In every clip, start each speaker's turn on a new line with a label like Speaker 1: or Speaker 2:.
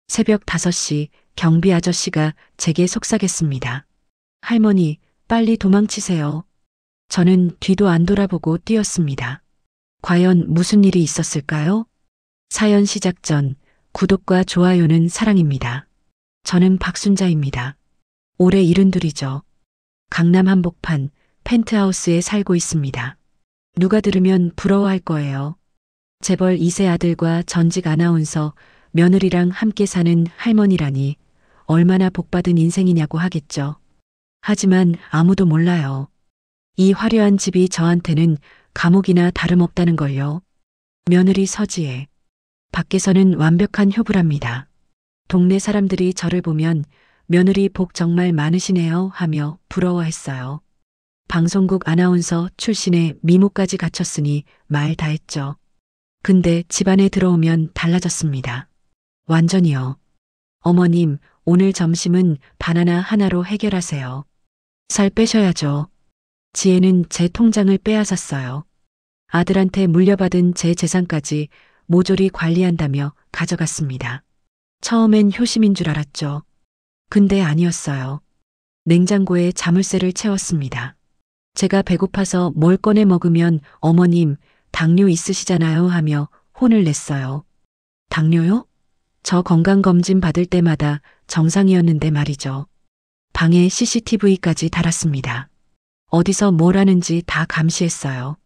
Speaker 1: 새벽 5시 경비 아저씨가 제게 속삭였습니다. 할머니, 빨리 도망치세요. 저는 뒤도 안 돌아보고 뛰었습니다. 과연 무슨 일이 있었을까요? 사연 시작 전 구독과 좋아요는 사랑입니다. 저는 박순자입니다. 올해 72이죠. 강남 한복판 펜트하우스에 살고 있습니다. 누가 들으면 부러워할 거예요. 재벌 2세 아들과 전직 아나운서 며느리랑 함께 사는 할머니라니 얼마나 복받은 인생이냐고 하겠죠. 하지만 아무도 몰라요. 이 화려한 집이 저한테는 감옥이나 다름없다는 걸요. 며느리 서지혜. 밖에서는 완벽한 효부랍니다. 동네 사람들이 저를 보면 며느리 복 정말 많으시네요 하며 부러워했어요. 방송국 아나운서 출신에 미모까지 갖췄으니 말 다 했죠. 근데 집안에 들어오면 달라졌습니다. 완전히요. 어머님, 오늘 점심은 바나나 하나로 해결하세요. 살 빼셔야죠. 지혜는 제 통장을 빼앗았어요. 아들한테 물려받은 제 재산까지 모조리 관리한다며 가져갔습니다. 처음엔 효심인 줄 알았죠. 근데 아니었어요. 냉장고에 자물쇠를 채웠습니다. 제가 배고파서 뭘 꺼내 먹으면 어머님, 당뇨 있으시잖아요 하며 혼을 냈어요. 당뇨요? 저 건강검진 받을 때마다 정상이었는데 말이죠. 방에 CCTV까지 달았습니다. 어디서 뭘 하는지 다 감시했어요.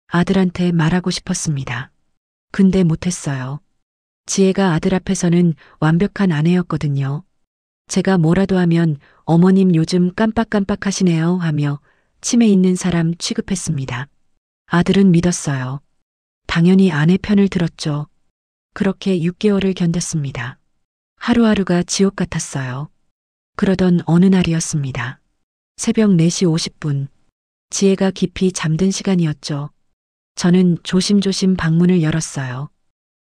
Speaker 1: 아들한테 말하고 싶었습니다. 근데 못했어요. 지혜가 아들 앞에서는 완벽한 아내였거든요. 제가 뭐라도 하면 어머님 요즘 깜빡깜빡 하시네요 하며 치매 있는 사람 취급했습니다. 아들은 믿었어요. 당연히 아내 편을 들었죠. 그렇게 6개월을 견뎠습니다. 하루하루가 지옥 같았어요. 그러던 어느 날이었습니다. 새벽 4시 50분. 지혜가 깊이 잠든 시간이었죠. 저는 조심조심 방문을 열었어요.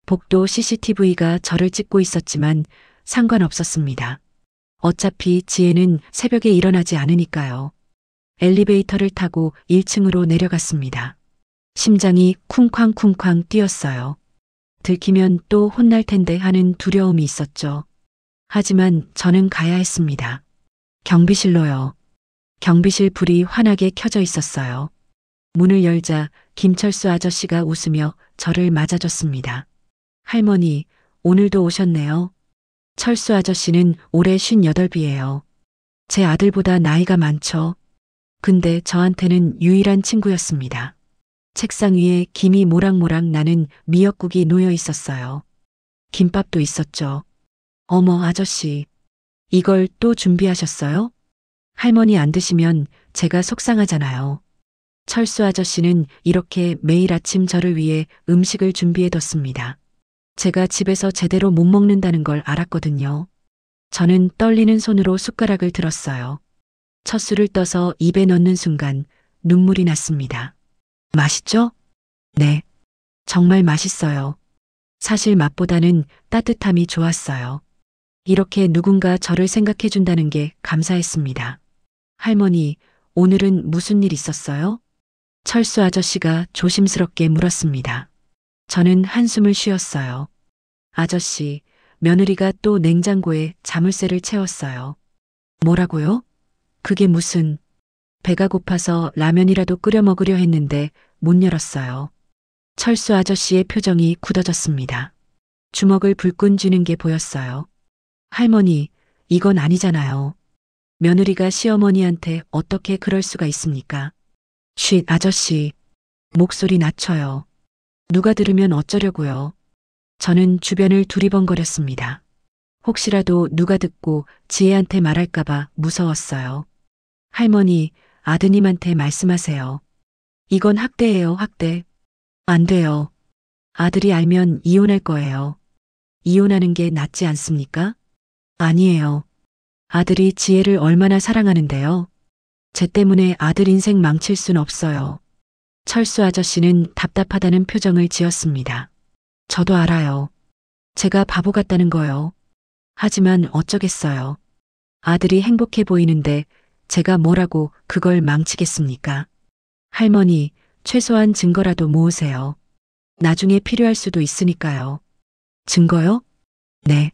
Speaker 1: 복도 CCTV가 저를 찍고 있었지만 상관없었습니다. 어차피 지혜는 새벽에 일어나지 않으니까요. 엘리베이터를 타고 1층으로 내려갔습니다. 심장이 쿵쾅쿵쾅 뛰었어요. 들키면 또 혼날 텐데 하는 두려움이 있었죠. 하지만 저는 가야 했습니다. 경비실로요. 경비실 불이 환하게 켜져 있었어요. 문을 열자 김철수 아저씨가 웃으며 저를 맞아줬습니다. 할머니, 오늘도 오셨네요. 철수 아저씨는 올해 58이에요. 제 아들보다 나이가 많죠. 근데 저한테는 유일한 친구였습니다. 책상 위에 김이 모락모락 나는 미역국이 놓여 있었어요. 김밥도 있었죠. 어머, 아저씨. 이걸 또 준비하셨어요? 할머니 안 드시면 제가 속상하잖아요. 철수 아저씨는 이렇게 매일 아침 저를 위해 음식을 준비해뒀습니다. 제가 집에서 제대로 못 먹는다는 걸 알았거든요. 저는 떨리는 손으로 숟가락을 들었어요. 첫 술을 떠서 입에 넣는 순간 눈물이 났습니다. 맛있죠? 네. 정말 맛있어요. 사실 맛보다는 따뜻함이 좋았어요. 이렇게 누군가 저를 생각해 준다는 게 감사했습니다. 할머니, 오늘은 무슨 일 있었어요? 철수 아저씨가 조심스럽게 물었습니다. 저는 한숨을 쉬었어요. 아저씨, 며느리가 또 냉장고에 자물쇠를 채웠어요. 뭐라고요? 그게 무슨... 배가 고파서 라면이라도 끓여 먹으려 했는데 못 열었어요. 철수 아저씨의 표정이 굳어졌습니다. 주먹을 불끈 쥐는 게 보였어요. 할머니, 이건 아니잖아요. 며느리가 시어머니한테 어떻게 그럴 수가 있습니까? 쉿, 아저씨. 목소리 낮춰요. 누가 들으면 어쩌려고요. 저는 주변을 두리번거렸습니다. 혹시라도 누가 듣고 지혜한테 말할까봐 무서웠어요. 할머니, 아드님한테 말씀하세요. 이건 학대예요, 학대. 안 돼요. 아들이 알면 이혼할 거예요. 이혼하는 게 낫지 않습니까? 아니에요. 아들이 지혜를 얼마나 사랑하는데요. 쟤 때문에 아들 인생 망칠 순 없어요. 철수 아저씨는 답답하다는 표정을 지었습니다. 저도 알아요. 제가 바보 같다는 거요. 하지만 어쩌겠어요. 아들이 행복해 보이는데 제가 뭐라고 그걸 망치겠습니까? 할머니, 최소한 증거라도 모으세요. 나중에 필요할 수도 있으니까요. 증거요? 네.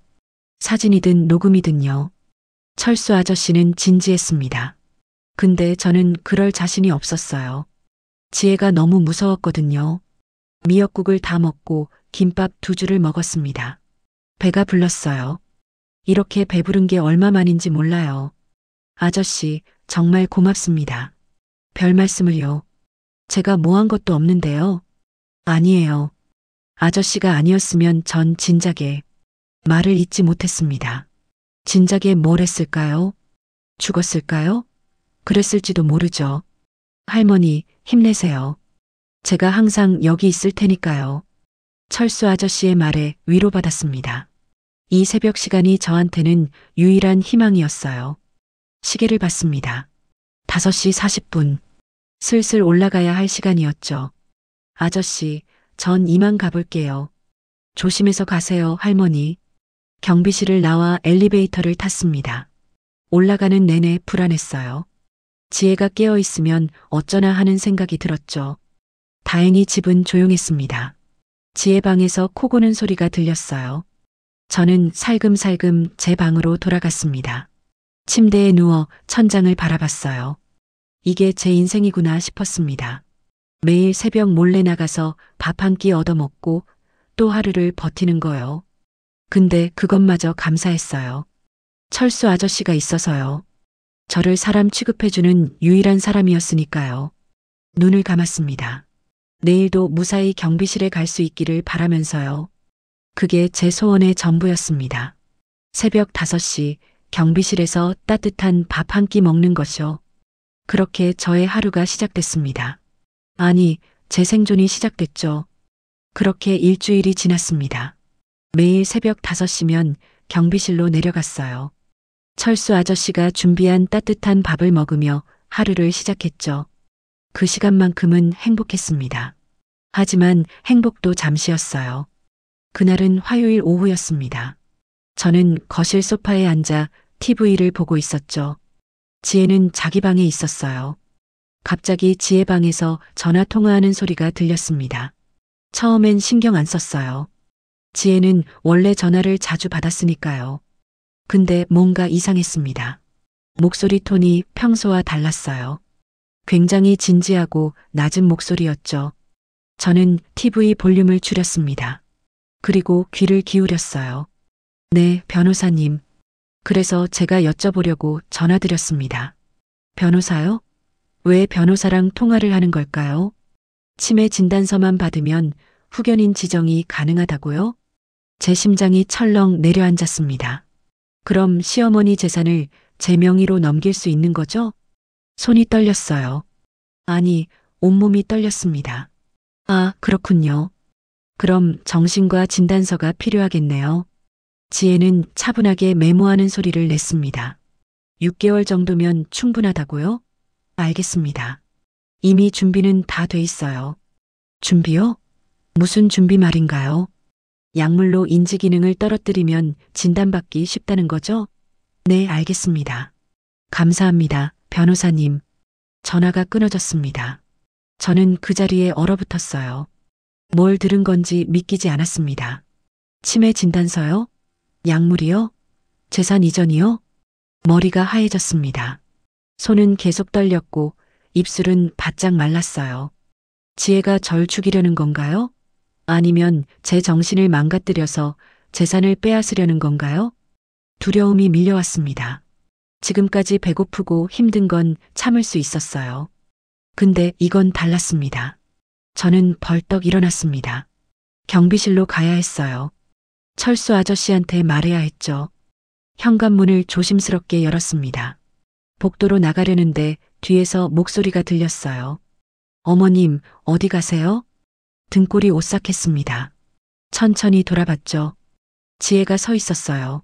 Speaker 1: 사진이든 녹음이든요. 철수 아저씨는 진지했습니다. 근데 저는 그럴 자신이 없었어요. 지혜가 너무 무서웠거든요. 미역국을 다 먹고 김밥 2줄을 먹었습니다. 배가 불렀어요. 이렇게 배부른 게 얼마만인지 몰라요. 아저씨, 정말 고맙습니다. 별 말씀을요. 제가 뭐 한 것도 없는데요. 아니에요. 아저씨가 아니었으면 전 진작에 말을 잇지 못했습니다. 진작에 뭘 했을까요? 죽었을까요? 그랬을지도 모르죠. 할머니, 힘내세요. 제가 항상 여기 있을 테니까요. 철수 아저씨의 말에 위로받았습니다. 이 새벽 시간이 저한테는 유일한 희망이었어요. 시계를 봤습니다. 5시 40분. 슬슬 올라가야 할 시간이었죠. 아저씨, 전 이만 가볼게요. 조심해서 가세요, 할머니. 경비실을 나와 엘리베이터를 탔습니다. 올라가는 내내 불안했어요. 지혜가 깨어 있으면 어쩌나 하는 생각이 들었죠. 다행히 집은 조용했습니다. 지혜 방에서 코 고는 소리가 들렸어요. 저는 살금살금 제 방으로 돌아갔습니다. 침대에 누워 천장을 바라봤어요. 이게 제 인생이구나 싶었습니다. 매일 새벽 몰래 나가서 밥 한 끼 얻어먹고 또 하루를 버티는 거요. 근데 그것마저 감사했어요. 철수 아저씨가 있어서요. 저를 사람 취급해주는 유일한 사람이었으니까요. 눈을 감았습니다. 내일도 무사히 경비실에 갈 수 있기를 바라면서요. 그게 제 소원의 전부였습니다. 새벽 5시 경비실에서 따뜻한 밥 한 끼 먹는 것이요. 그렇게 저의 하루가 시작됐습니다. 아니, 제 생존이 시작됐죠. 그렇게 일주일이 지났습니다. 매일 새벽 5시면 경비실로 내려갔어요. 철수 아저씨가 준비한 따뜻한 밥을 먹으며 하루를 시작했죠. 그 시간만큼은 행복했습니다. 하지만 행복도 잠시였어요. 그날은 화요일 오후였습니다. 저는 거실 소파에 앉아 TV를 보고 있었죠. 지혜는 자기 방에 있었어요. 갑자기 지혜 방에서 전화 통화하는 소리가 들렸습니다. 처음엔 신경 안 썼어요. 지혜는 원래 전화를 자주 받았으니까요. 근데 뭔가 이상했습니다. 목소리 톤이 평소와 달랐어요. 굉장히 진지하고 낮은 목소리였죠. 저는 TV 볼륨을 줄였습니다. 그리고 귀를 기울였어요. 네, 변호사님. 그래서 제가 여쭤보려고 전화드렸습니다. 변호사요? 왜 변호사랑 통화를 하는 걸까요? 치매 진단서만 받으면 후견인 지정이 가능하다고요? 제 심장이 철렁 내려앉았습니다. 그럼 시어머니 재산을 제 명의로 넘길 수 있는 거죠? 손이 떨렸어요. 아니, 온몸이 떨렸습니다. 아, 그렇군요. 그럼 정신과 진단서가 필요하겠네요. 지혜는 차분하게 메모하는 소리를 냈습니다. 6개월 정도면 충분하다고요? 알겠습니다. 이미 준비는 다 돼 있어요. 준비요? 무슨 준비 말인가요? 약물로 인지 기능을 떨어뜨리면 진단받기 쉽다는 거죠? 네, 알겠습니다. 감사합니다, 변호사님. 전화가 끊어졌습니다. 저는 그 자리에 얼어붙었어요. 뭘 들은 건지 믿기지 않았습니다. 치매 진단서요? 약물이요? 재산 이전이요? 머리가 하얘졌습니다. 손은 계속 떨렸고 입술은 바짝 말랐어요. 지혜가 절 죽이려는 건가요? 아니면 제 정신을 망가뜨려서 재산을 빼앗으려는 건가요? 두려움이 밀려왔습니다. 지금까지 배고프고 힘든 건 참을 수 있었어요. 근데 이건 달랐습니다. 저는 벌떡 일어났습니다. 경비실로 가야 했어요. 철수 아저씨한테 말해야 했죠. 현관문을 조심스럽게 열었습니다. 복도로 나가려는데 뒤에서 목소리가 들렸어요. 어머님, 어디 가세요? 등골이 오싹했습니다. 천천히 돌아봤죠. 지혜가 서 있었어요.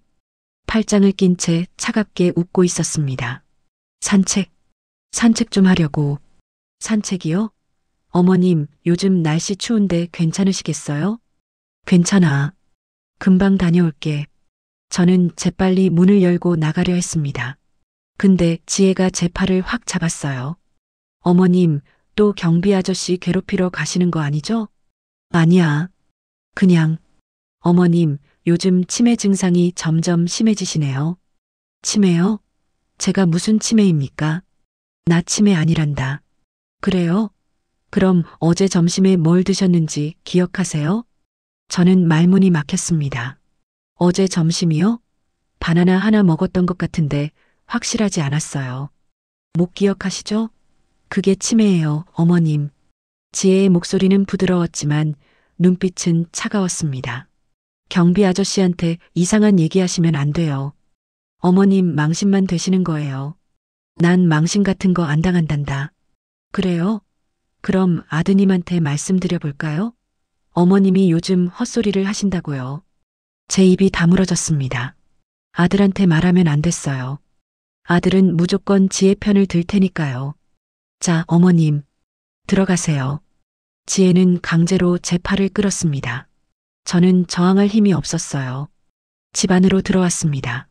Speaker 1: 팔짱을 낀 채 차갑게 웃고 있었습니다. 산책 좀 하려고. 산책이요? 어머님, 요즘 날씨 추운데 괜찮으시겠어요? 괜찮아. 금방 다녀올게. 저는 재빨리 문을 열고 나가려 했습니다. 근데 지혜가 제 팔을 확 잡았어요. 어머님, 또 경비 아저씨 괴롭히러 가시는 거 아니죠? 아니야. 그냥. 어머님, 요즘 치매 증상이 점점 심해지시네요. 치매요? 제가 무슨 치매입니까? 나 치매 아니란다. 그래요? 그럼 어제 점심에 뭘 드셨는지 기억하세요? 저는 말문이 막혔습니다. 어제 점심이요? 바나나 하나 먹었던 것 같은데 확실하지 않았어요. 못 기억하시죠? 그게 치매예요, 어머님. 지혜의 목소리는 부드러웠지만 눈빛은 차가웠습니다. 경비 아저씨한테 이상한 얘기하시면 안 돼요. 어머님 망신만 되시는 거예요. 난 망신 같은 거 안 당한단다. 그래요? 그럼 아드님한테 말씀드려 볼까요? 어머님이 요즘 헛소리를 하신다고요. 제 입이 다물어졌습니다. 아들한테 말하면 안 됐어요. 아들은 무조건 지혜 편을 들 테니까요. 자, 어머님, 들어가세요. 지혜는 강제로 제 팔을 끌었습니다. 저는 저항할 힘이 없었어요. 집 안으로 들어왔습니다.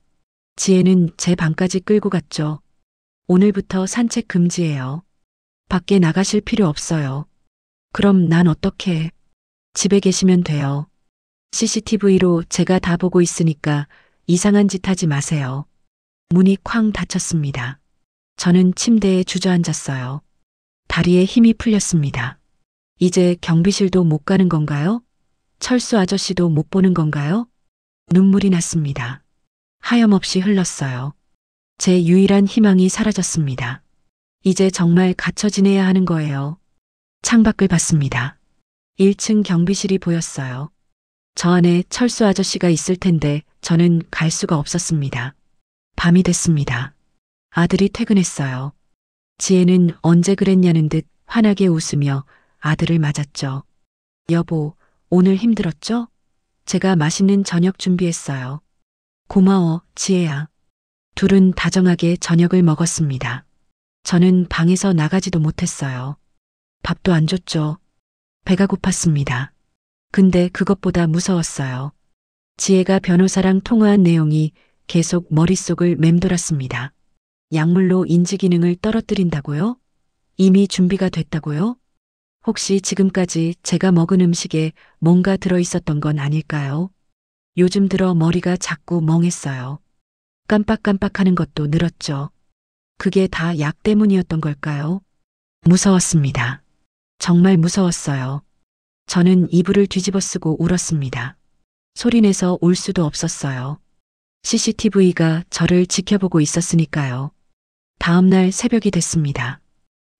Speaker 1: 지혜는 제 방까지 끌고 갔죠. 오늘부터 산책 금지예요. 밖에 나가실 필요 없어요. 그럼 난 어떻게? 집에 계시면 돼요. CCTV로 제가 다 보고 있으니까 이상한 짓 하지 마세요. 문이 쾅 닫혔습니다. 저는 침대에 주저앉았어요. 다리에 힘이 풀렸습니다. 이제 경비실도 못 가는 건가요? 철수 아저씨도 못 보는 건가요? 눈물이 났습니다. 하염없이 흘렀어요. 제 유일한 희망이 사라졌습니다. 이제 정말 갇혀 지내야 하는 거예요. 창밖을 봤습니다. 1층 경비실이 보였어요. 저 안에 철수 아저씨가 있을 텐데 저는 갈 수가 없었습니다. 밤이 됐습니다. 아들이 퇴근했어요. 지혜는 언제 그랬냐는 듯 환하게 웃으며 아들을 맞았죠. 여보, 오늘 힘들었죠? 제가 맛있는 저녁 준비했어요. 고마워, 지혜야. 둘은 다정하게 저녁을 먹었습니다. 저는 방에서 나가지도 못했어요. 밥도 안 줬죠. 배가 고팠습니다. 근데 그것보다 무서웠어요. 지혜가 변호사랑 통화한 내용이 계속 머릿속을 맴돌았습니다. 약물로 인지 기능을 떨어뜨린다고요? 이미 준비가 됐다고요? 혹시 지금까지 제가 먹은 음식에 뭔가 들어있었던 건 아닐까요? 요즘 들어 머리가 자꾸 멍했어요. 깜빡깜빡하는 것도 늘었죠. 그게 다 약 때문이었던 걸까요? 무서웠습니다. 정말 무서웠어요. 저는 이불을 뒤집어 쓰고 울었습니다. 소리내서 울 수도 없었어요. CCTV가 저를 지켜보고 있었으니까요. 다음날 새벽이 됐습니다.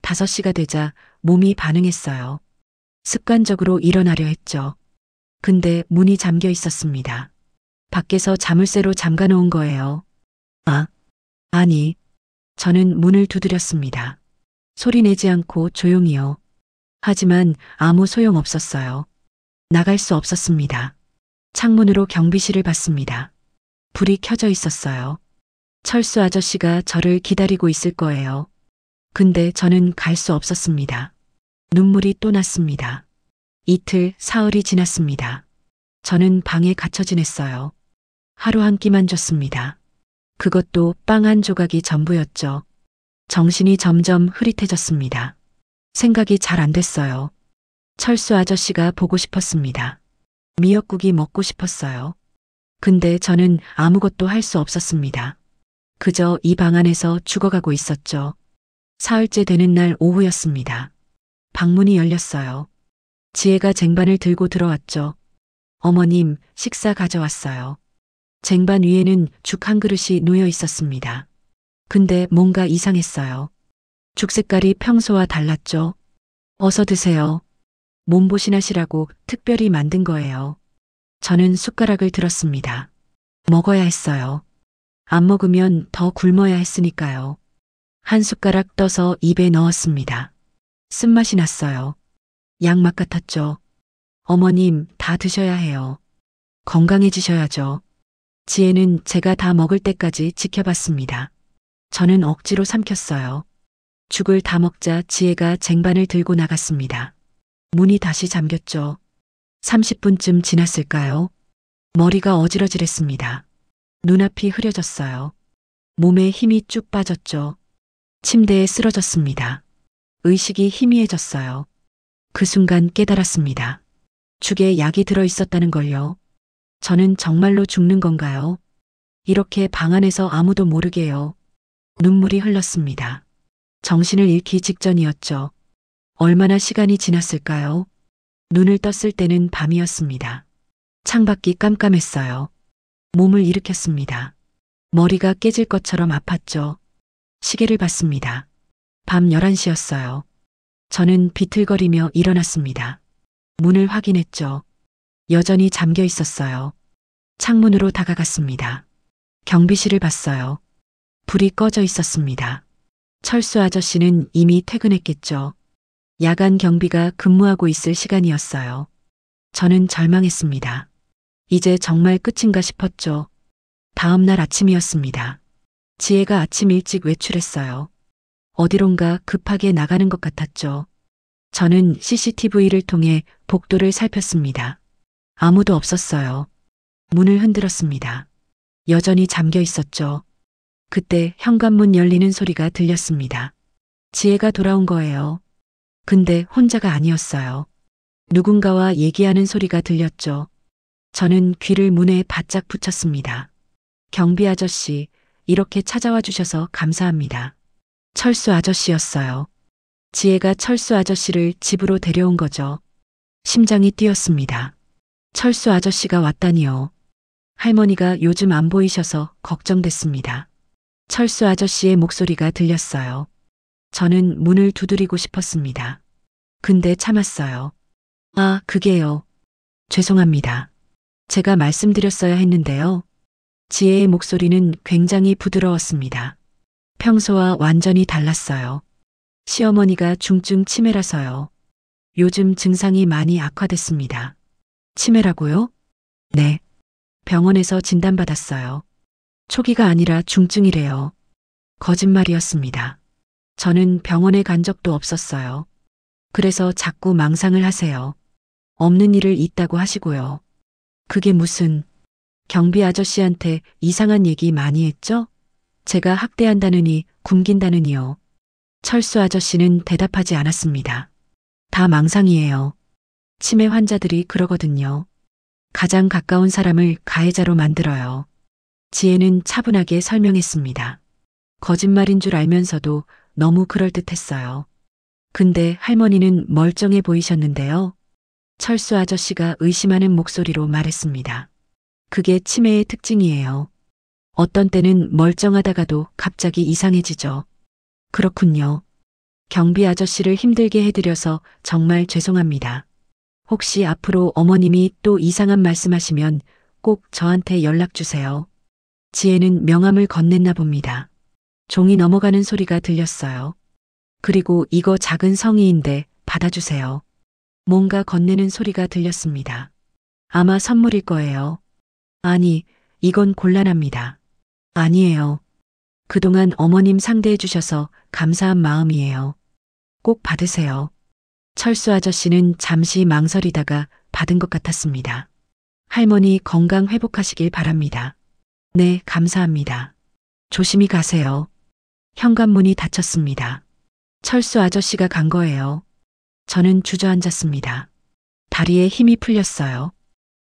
Speaker 1: 5시가 되자 몸이 반응했어요. 습관적으로 일어나려 했죠. 근데 문이 잠겨 있었습니다. 밖에서 자물쇠로 잠가 놓은 거예요. 아니. 저는 문을 두드렸습니다. 소리 내지 않고 조용히요. 하지만 아무 소용 없었어요. 나갈 수 없었습니다. 창문으로 경비실을 봤습니다. 불이 켜져 있었어요. 철수 아저씨가 저를 기다리고 있을 거예요. 근데 저는 갈 수 없었습니다. 눈물이 또 났습니다. 이틀, 사흘이 지났습니다. 저는 방에 갇혀 지냈어요. 하루 한 끼만 줬습니다. 그것도 빵 한 조각이 전부였죠. 정신이 점점 흐릿해졌습니다. 생각이 잘 안 됐어요. 철수 아저씨가 보고 싶었습니다. 미역국이 먹고 싶었어요. 근데 저는 아무것도 할 수 없었습니다. 그저 이 방 안에서 죽어가고 있었죠. 사흘째 되는 날 오후였습니다. 방문이 열렸어요. 지혜가 쟁반을 들고 들어왔죠. 어머님, 식사 가져왔어요. 쟁반 위에는 죽 한 그릇이 놓여 있었습니다. 근데 뭔가 이상했어요. 죽 색깔이 평소와 달랐죠. 어서 드세요. 몸보신하시라고 특별히 만든 거예요. 저는 숟가락을 들었습니다. 먹어야 했어요. 안 먹으면 더 굶어야 했으니까요. 한 숟가락 떠서 입에 넣었습니다. 쓴맛이 났어요. 약맛 같았죠. 어머님, 다 드셔야 해요. 건강해지셔야죠. 지혜는 제가 다 먹을 때까지 지켜봤습니다. 저는 억지로 삼켰어요. 죽을 다 먹자 지혜가 쟁반을 들고 나갔습니다. 문이 다시 잠겼죠. 30분쯤 지났을까요? 머리가 어지러질했습니다. 눈앞이 흐려졌어요. 몸에 힘이 쭉 빠졌죠. 침대에 쓰러졌습니다. 의식이 희미해졌어요. 그 순간 깨달았습니다. 죽에 약이 들어 있었다는 걸요. 저는 정말로 죽는 건가요? 이렇게 방 안에서 아무도 모르게요. 눈물이 흘렀습니다. 정신을 잃기 직전이었죠. 얼마나 시간이 지났을까요? 눈을 떴을 때는 밤이었습니다. 창밖이 깜깜했어요. 몸을 일으켰습니다. 머리가 깨질 것처럼 아팠죠. 시계를 봤습니다. 밤 11시였어요. 저는 비틀거리며 일어났습니다. 문을 확인했죠. 여전히 잠겨 있었어요. 창문으로 다가갔습니다. 경비실을 봤어요. 불이 꺼져 있었습니다. 철수 아저씨는 이미 퇴근했겠죠. 야간 경비가 근무하고 있을 시간이었어요. 저는 절망했습니다. 이제 정말 끝인가 싶었죠. 다음 날 아침이었습니다. 지혜가 아침 일찍 외출했어요. 어디론가 급하게 나가는 것 같았죠. 저는 CCTV를 통해 복도를 살폈습니다. 아무도 없었어요. 문을 흔들었습니다. 여전히 잠겨 있었죠. 그때 현관문 열리는 소리가 들렸습니다. 지혜가 돌아온 거예요. 근데 혼자가 아니었어요. 누군가와 얘기하는 소리가 들렸죠. 저는 귀를 문에 바짝 붙였습니다. 경비 아저씨, 이렇게 찾아와 주셔서 감사합니다. 철수 아저씨였어요. 지혜가 철수 아저씨를 집으로 데려온 거죠. 심장이 뛰었습니다. 철수 아저씨가 왔다니요. 할머니가 요즘 안 보이셔서 걱정됐습니다. 철수 아저씨의 목소리가 들렸어요. 저는 문을 두드리고 싶었습니다. 근데 참았어요. 아, 그게요. 죄송합니다. 제가 말씀드렸어야 했는데요. 지혜의 목소리는 굉장히 부드러웠습니다. 평소와 완전히 달랐어요. 시어머니가 중증 치매라서요. 요즘 증상이 많이 악화됐습니다. 치매라고요? 네. 병원에서 진단받았어요. 초기가 아니라 중증이래요. 거짓말이었습니다. 저는 병원에 간 적도 없었어요. 그래서 자꾸 망상을 하세요. 없는 일을 있다고 하시고요. 그게 무슨 경비 아저씨한테 이상한 얘기 많이 했죠? 제가 학대한다느니 굶긴다느니요. 철수 아저씨는 대답하지 않았습니다. 다 망상이에요. 치매 환자들이 그러거든요. 가장 가까운 사람을 가해자로 만들어요. 지혜는 차분하게 설명했습니다. 거짓말인 줄 알면서도 너무 그럴듯했어요. 근데 할머니는 멀쩡해 보이셨는데요. 철수 아저씨가 의심하는 목소리로 말했습니다. 그게 치매의 특징이에요. 어떤 때는 멀쩡하다가도 갑자기 이상해지죠. 그렇군요. 경비 아저씨를 힘들게 해드려서 정말 죄송합니다. 혹시 앞으로 어머님이 또 이상한 말씀하시면 꼭 저한테 연락 주세요. 지혜는 명함을 건넸나 봅니다. 종이 넘어가는 소리가 들렸어요. 그리고 이거 작은 성의인데 받아주세요. 뭔가 건네는 소리가 들렸습니다. 아마 선물일 거예요. 아니, 이건 곤란합니다. 아니에요. 그동안 어머님 상대해 주셔서 감사한 마음이에요. 꼭 받으세요. 철수 아저씨는 잠시 망설이다가 받은 것 같았습니다. 할머니 건강 회복하시길 바랍니다. 네, 감사합니다. 조심히 가세요. 현관문이 닫혔습니다. 철수 아저씨가 간 거예요. 저는 주저앉았습니다. 다리에 힘이 풀렸어요.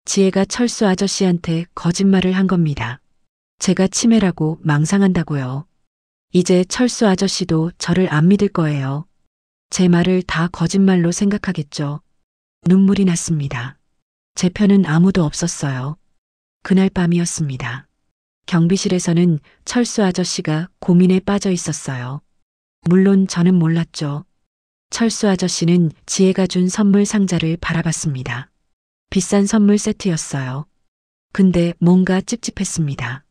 Speaker 1: 지혜가 철수 아저씨한테 거짓말을 한 겁니다. 제가 치매라고 망상한다고요. 이제 철수 아저씨도 저를 안 믿을 거예요. 제 말을 다 거짓말로 생각하겠죠. 눈물이 났습니다. 제 편은 아무도 없었어요. 그날 밤이었습니다. 경비실에서는 철수 아저씨가 고민에 빠져 있었어요. 물론 저는 몰랐죠. 철수 아저씨는 지혜가 준 선물 상자를 바라봤습니다. 비싼 선물 세트였어요. 근데 뭔가 찝찝했습니다.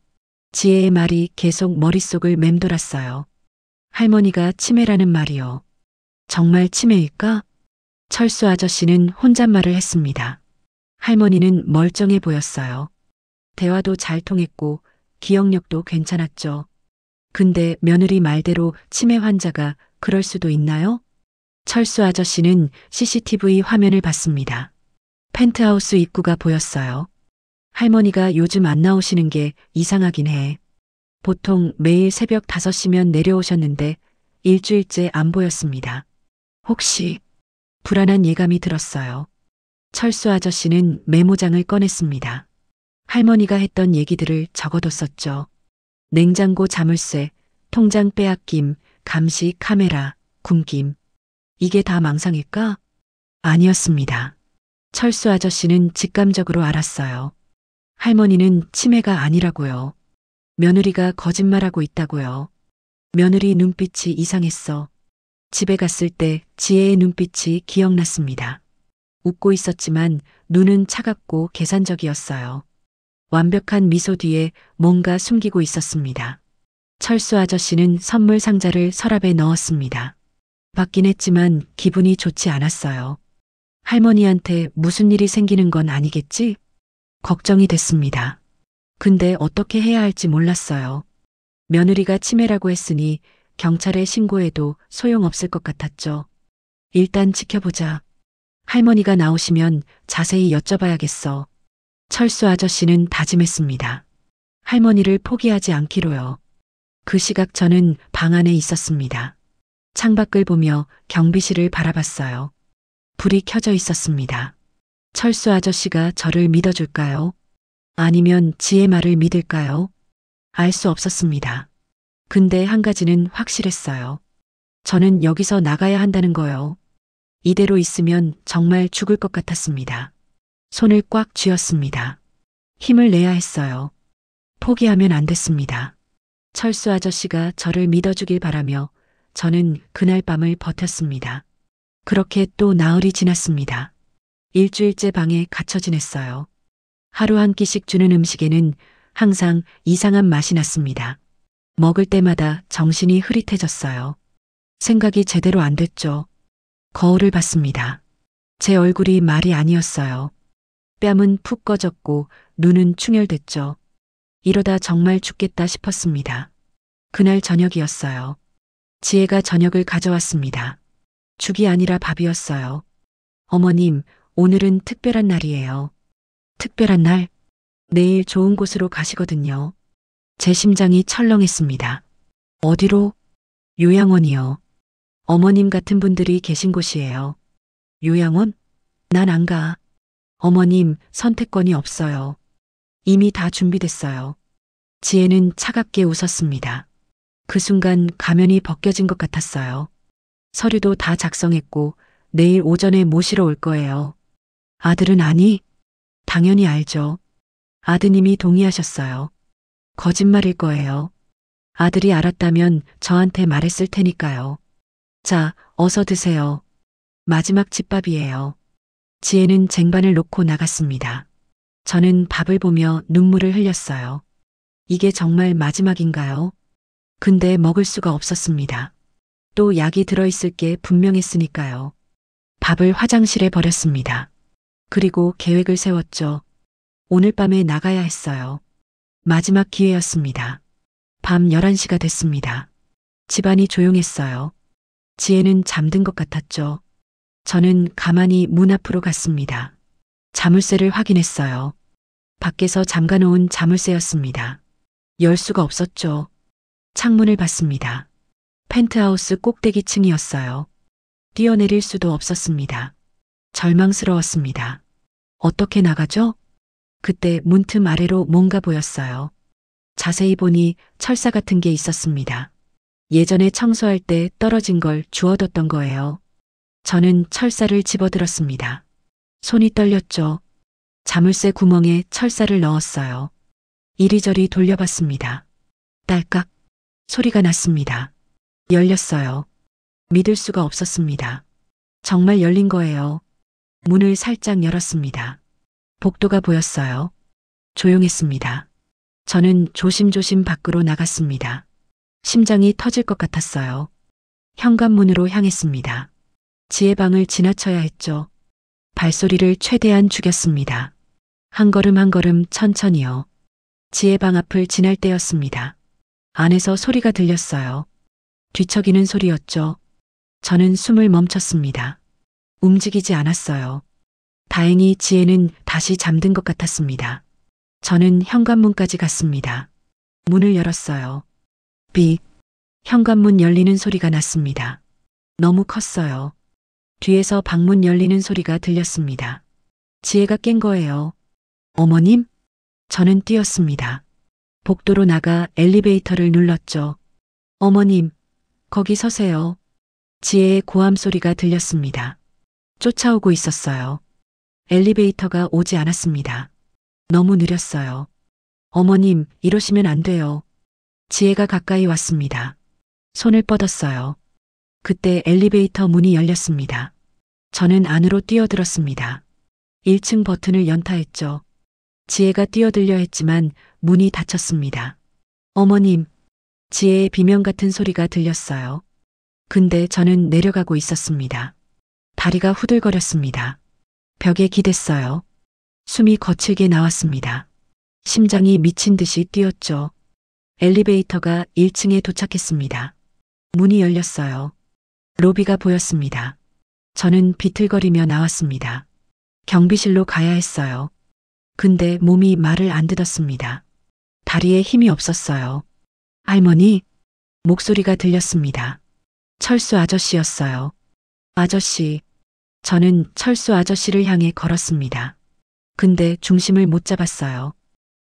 Speaker 1: 지혜의 말이 계속 머릿속을 맴돌았어요. 할머니가 치매라는 말이요. 정말 치매일까? 철수 아저씨는 혼잣말을 했습니다. 할머니는 멀쩡해 보였어요. 대화도 잘 통했고 기억력도 괜찮았죠. 근데 며느리 말대로 치매 환자가 그럴 수도 있나요? 철수 아저씨는 CCTV 화면을 봤습니다. 펜트하우스 입구가 보였어요. 할머니가 요즘 안 나오시는 게 이상하긴 해. 보통 매일 새벽 5시면 내려오셨는데 일주일째 안 보였습니다. 혹시 불안한 예감이 들었어요. 철수 아저씨는 메모장을 꺼냈습니다. 할머니가 했던 얘기들을 적어뒀었죠. 냉장고 자물쇠, 통장 빼앗김, 감시 카메라, 굶김. 이게 다 망상일까? 아니었습니다. 철수 아저씨는 직감적으로 알았어요. 할머니는 치매가 아니라고요. 며느리가 거짓말하고 있다고요. 며느리 눈빛이 이상했어. 집에 갔을 때 지혜의 눈빛이 기억났습니다. 웃고 있었지만 눈은 차갑고 계산적이었어요. 완벽한 미소 뒤에 뭔가 숨기고 있었습니다. 철수 아저씨는 선물 상자를 서랍에 넣었습니다. 받긴 했지만 기분이 좋지 않았어요. 할머니한테 무슨 일이 생기는 건 아니겠지? 걱정이 됐습니다. 근데 어떻게 해야 할지 몰랐어요. 며느리가 치매라고 했으니 경찰에 신고해도 소용없을 것 같았죠. 일단 지켜보자. 할머니가 나오시면 자세히 여쭤봐야겠어. 철수 아저씨는 다짐했습니다. 할머니를 포기하지 않기로요. 그 시각 저는 방 안에 있었습니다. 창밖을 보며 경비실을 바라봤어요. 불이 켜져 있었습니다. 철수 아저씨가 저를 믿어줄까요? 아니면 지혜 말을 믿을까요? 알 수 없었습니다. 근데 한 가지는 확실했어요. 저는 여기서 나가야 한다는 거요. 이대로 있으면 정말 죽을 것 같았습니다. 손을 꽉 쥐었습니다. 힘을 내야 했어요. 포기하면 안 됐습니다. 철수 아저씨가 저를 믿어주길 바라며 저는 그날 밤을 버텼습니다. 그렇게 또 나흘이 지났습니다. 일주일째 방에 갇혀 지냈어요. 하루 한 끼씩 주는 음식에는 항상 이상한 맛이 났습니다. 먹을 때마다 정신이 흐릿해졌어요. 생각이 제대로 안 됐죠. 거울을 봤습니다. 제 얼굴이 말이 아니었어요. 뺨은 푹 꺼졌고 눈은 충혈됐죠. 이러다 정말 죽겠다 싶었습니다. 그날 저녁이었어요. 지혜가 저녁을 가져왔습니다. 죽이 아니라 밥이었어요. 어머님, 오늘은 특별한 날이에요. 특별한 날? 내일 좋은 곳으로 가시거든요. 제 심장이 철렁했습니다. 어디로? 요양원이요. 어머님 같은 분들이 계신 곳이에요. 요양원? 난 안 가. 어머님, 선택권이 없어요. 이미 다 준비됐어요. 지혜는 차갑게 웃었습니다. 그 순간 가면이 벗겨진 것 같았어요. 서류도 다 작성했고 내일 오전에 모시러 올 거예요. 아들은 아니? 당연히 알죠. 아드님이 동의하셨어요. 거짓말일 거예요. 아들이 알았다면 저한테 말했을 테니까요. 자, 어서 드세요. 마지막 집밥이에요. 지혜는 쟁반을 놓고 나갔습니다. 저는 밥을 보며 눈물을 흘렸어요. 이게 정말 마지막인가요? 근데 먹을 수가 없었습니다. 또 약이 들어있을 게 분명했으니까요. 밥을 화장실에 버렸습니다. 그리고 계획을 세웠죠. 오늘 밤에 나가야 했어요. 마지막 기회였습니다. 밤 11시가 됐습니다. 집안이 조용했어요. 지혜는 잠든 것 같았죠. 저는 가만히 문 앞으로 갔습니다. 자물쇠를 확인했어요. 밖에서 잠가놓은 자물쇠였습니다. 열 수가 없었죠. 창문을 봤습니다. 펜트하우스 꼭대기층이었어요. 뛰어내릴 수도 없었습니다. 절망스러웠습니다. 어떻게 나가죠? 그때 문틈 아래로 뭔가 보였어요. 자세히 보니 철사 같은 게 있었습니다. 예전에 청소할 때 떨어진 걸 주워뒀던 거예요. 저는 철사를 집어들었습니다. 손이 떨렸죠. 자물쇠 구멍에 철사를 넣었어요. 이리저리 돌려봤습니다. 딸깍 소리가 났습니다. 열렸어요. 믿을 수가 없었습니다. 정말 열린 거예요. 문을 살짝 열었습니다. 복도가 보였어요. 조용했습니다. 저는 조심조심 밖으로 나갔습니다. 심장이 터질 것 같았어요. 현관문으로 향했습니다. 지혜 방을 지나쳐야 했죠. 발소리를 최대한 죽였습니다. 한 걸음 한 걸음 천천히요. 지혜 방 앞을 지날 때였습니다. 안에서 소리가 들렸어요. 뒤척이는 소리였죠. 저는 숨을 멈췄습니다. 움직이지 않았어요. 다행히 지혜는 다시 잠든 것 같았습니다. 저는 현관문까지 갔습니다. 문을 열었어요. 삑. 현관문 열리는 소리가 났습니다. 너무 컸어요. 뒤에서 방문 열리는 소리가 들렸습니다. 지혜가 깬 거예요. 어머님? 저는 뛰었습니다. 복도로 나가 엘리베이터를 눌렀죠. 어머님, 거기 서세요. 지혜의 고함 소리가 들렸습니다. 쫓아오고 있었어요. 엘리베이터가 오지 않았습니다. 너무 느렸어요. 어머님, 이러시면 안 돼요. 지혜가 가까이 왔습니다. 손을 뻗었어요. 그때 엘리베이터 문이 열렸습니다. 저는 안으로 뛰어들었습니다. 1층 버튼을 연타했죠. 지혜가 뛰어들려 했지만 문이 닫혔습니다. 어머님, 지혜의 비명 같은 소리가 들렸어요. 근데 저는 내려가고 있었습니다. 다리가 후들거렸습니다. 벽에 기댔어요. 숨이 거칠게 나왔습니다. 심장이 미친 듯이 뛰었죠. 엘리베이터가 1층에 도착했습니다. 문이 열렸어요. 로비가 보였습니다. 저는 비틀거리며 나왔습니다. 경비실로 가야 했어요. 근데 몸이 말을 안 듣었습니다. 다리에 힘이 없었어요. 할머니? 목소리가 들렸습니다. 철수 아저씨였어요. 아저씨. 저는 철수 아저씨를 향해 걸었습니다. 근데 중심을 못 잡았어요.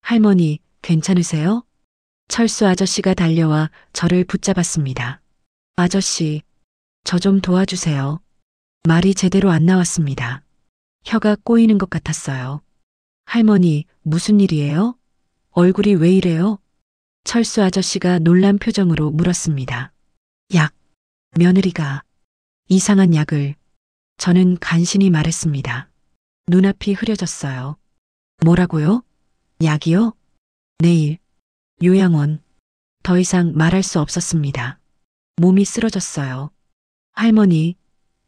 Speaker 1: 할머니, 괜찮으세요? 철수 아저씨가 달려와 저를 붙잡았습니다. 아저씨, 저 좀 도와주세요. 말이 제대로 안 나왔습니다. 혀가 꼬이는 것 같았어요. 할머니, 무슨 일이에요? 얼굴이 왜 이래요? 철수 아저씨가 놀란 표정으로 물었습니다. 약, 며느리가 이상한 약을. 저는 간신히 말했습니다. 눈앞이 흐려졌어요. 뭐라고요? 약이요? 내일, 요양원. 더 이상 말할 수 없었습니다. 몸이 쓰러졌어요. 할머니,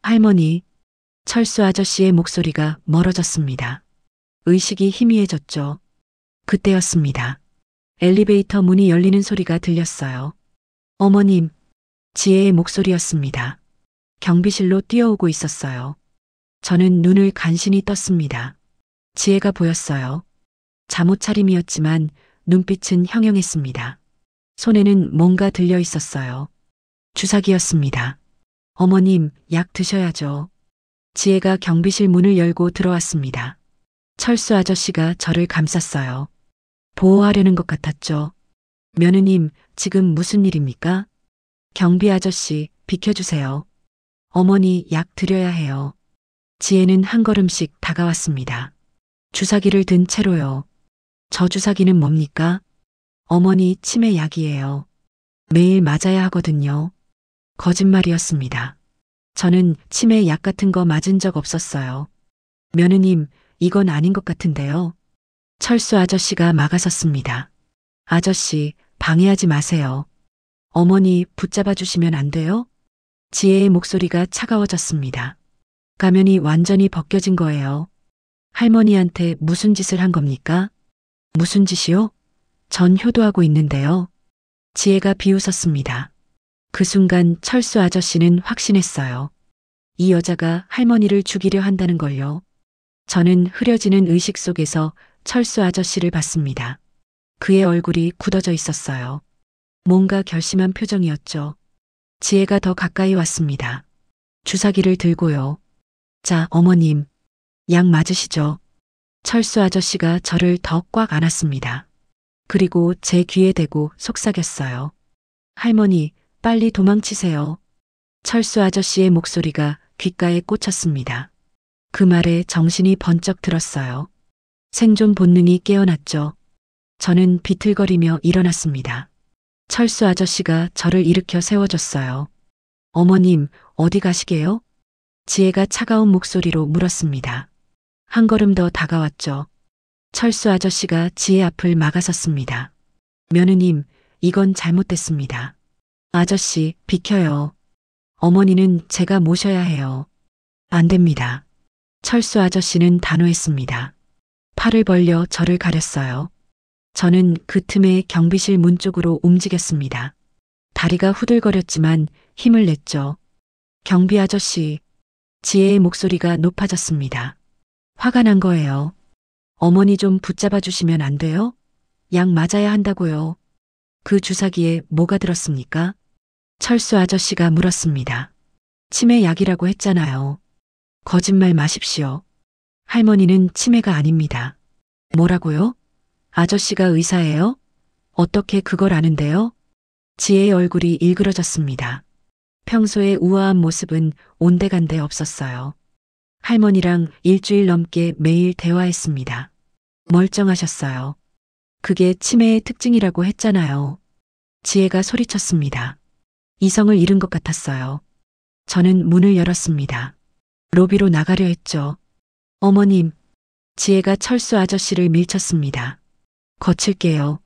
Speaker 1: 할머니. 철수 아저씨의 목소리가 멀어졌습니다. 의식이 희미해졌죠. 그때였습니다. 엘리베이터 문이 열리는 소리가 들렸어요. 어머님, 지혜의 목소리였습니다. 경비실로 뛰어오고 있었어요. 저는 눈을 간신히 떴습니다. 지혜가 보였어요. 잠옷 차림이었지만 눈빛은 형형했습니다. 손에는 뭔가 들려 있었어요. 주사기였습니다. 어머님, 약 드셔야죠. 지혜가 경비실 문을 열고 들어왔습니다. 철수 아저씨가 저를 감쌌어요. 보호하려는 것 같았죠. 며느님, 지금 무슨 일입니까? 경비 아저씨, 비켜주세요. 어머니, 약 드려야 해요. 지혜는 한 걸음씩 다가왔습니다. 주사기를 든 채로요. 저 주사기는 뭡니까? 어머니, 치매 약이에요. 매일 맞아야 하거든요. 거짓말이었습니다. 저는 치매 약 같은 거 맞은 적 없었어요. 며느님, 이건 아닌 것 같은데요. 철수 아저씨가 막아섰습니다. 아저씨, 방해하지 마세요. 어머니, 붙잡아 주시면 안 돼요? 지혜의 목소리가 차가워졌습니다. 가면이 완전히 벗겨진 거예요. 할머니한테 무슨 짓을 한 겁니까? 무슨 짓이요? 전 효도하고 있는데요. 지혜가 비웃었습니다. 그 순간 철수 아저씨는 확신했어요. 이 여자가 할머니를 죽이려 한다는 걸요. 저는 흐려지는 의식 속에서 철수 아저씨를 봤습니다. 그의 얼굴이 굳어져 있었어요. 뭔가 결심한 표정이었죠. 지혜가 더 가까이 왔습니다. 주사기를 들고요. 자, 어머님, 약 맞으시죠? 철수 아저씨가 저를 더 꽉 안았습니다. 그리고 제 귀에 대고 속삭였어요. 할머니, 빨리 도망치세요. 철수 아저씨의 목소리가 귓가에 꽂혔습니다. 그 말에 정신이 번쩍 들었어요. 생존 본능이 깨어났죠. 저는 비틀거리며 일어났습니다. 철수 아저씨가 저를 일으켜 세워줬어요. 어머님, 어디 가시게요? 지혜가 차가운 목소리로 물었습니다. 한 걸음 더 다가왔죠. 철수 아저씨가 지혜 앞을 막아섰습니다. 며느님, 이건 잘못됐습니다. 아저씨, 비켜요. 어머니는 제가 모셔야 해요. 안 됩니다. 철수 아저씨는 단호했습니다. 팔을 벌려 저를 가렸어요. 저는 그 틈에 경비실 문 쪽으로 움직였습니다. 다리가 후들거렸지만 힘을 냈죠. 경비 아저씨, 지혜의 목소리가 높아졌습니다. 화가 난 거예요. 어머니 좀 붙잡아 주시면 안 돼요? 약 맞아야 한다고요. 그 주사기에 뭐가 들었습니까? 철수 아저씨가 물었습니다. 치매 약이라고 했잖아요. 거짓말 마십시오. 할머니는 치매가 아닙니다. 뭐라고요? 아저씨가 의사예요? 어떻게 그걸 아는데요? 지혜의 얼굴이 일그러졌습니다. 평소의 우아한 모습은 온데간데 없었어요. 할머니랑 일주일 넘게 매일 대화했습니다. 멀쩡하셨어요. 그게 치매의 특징이라고 했잖아요. 지혜가 소리쳤습니다. 이성을 잃은 것 같았어요. 저는 문을 열었습니다. 로비로 나가려 했죠. 어머님, 지혜가 철수 아저씨를 밀쳤습니다. 거칠게요.